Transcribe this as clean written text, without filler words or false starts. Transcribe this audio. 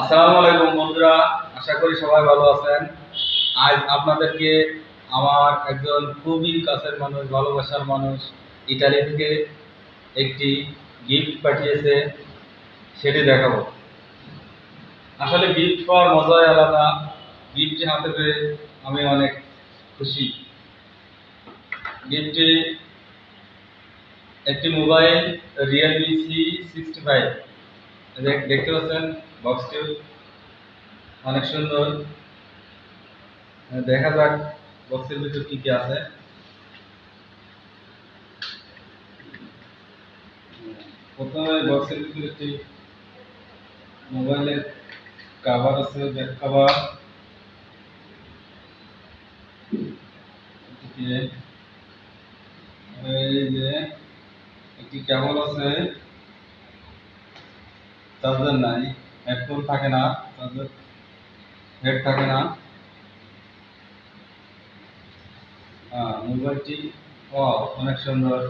আসসালামু আলাইকুম বন্ধুরা, আশা করি সবাই ভালো আছেন। আজ আপনাদেরকে আমার একজন খুবই কাছের মানুষ, ভালোবাসার মানুষ ইতালি থেকে একটি গিফট পাঠিয়েছে, সেটি দেখাবো। আসলে গিফট পাওয়ার মজাই আলাদা। গিফটটি হাতে পেয়ে আমি অনেক খুশি। গিফটটি একটি মোবাইল রিয়েলমি C65। দেখতে পাচ্ছেন বক্সটি অনেক সুন্দর। দেখা যাক বক্সের ভিতর কি কি আছে। প্রথমে বক্সের ভিতরে একটি মোবাইলের কভার আছে, ব্যাক কভার। এই যে একটি কেবল আছে, চার্জার নাই, হেডফোন থাকে না, চার্জার হেড থাকে না। মোবাইলটি অনেক সুন্দর।